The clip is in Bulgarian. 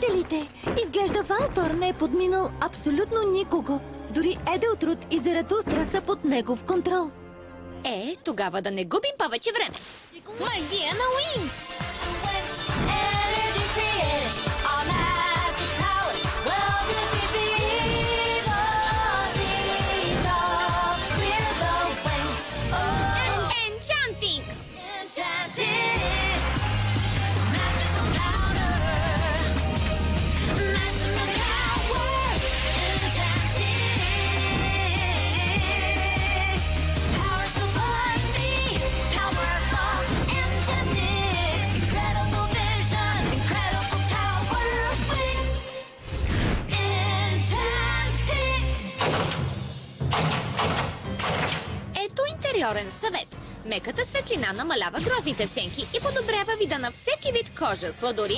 Родителите! Изглежда Валтор не е подминал абсолютно никого. Дори Еделтруд и Заратустра са под негов контрол. Тогава да не губим повече време. Магия на Уинкс! Съвет. Меката светлина намалява грозните сенки и подобрява вида на всеки вид кожа, сладори.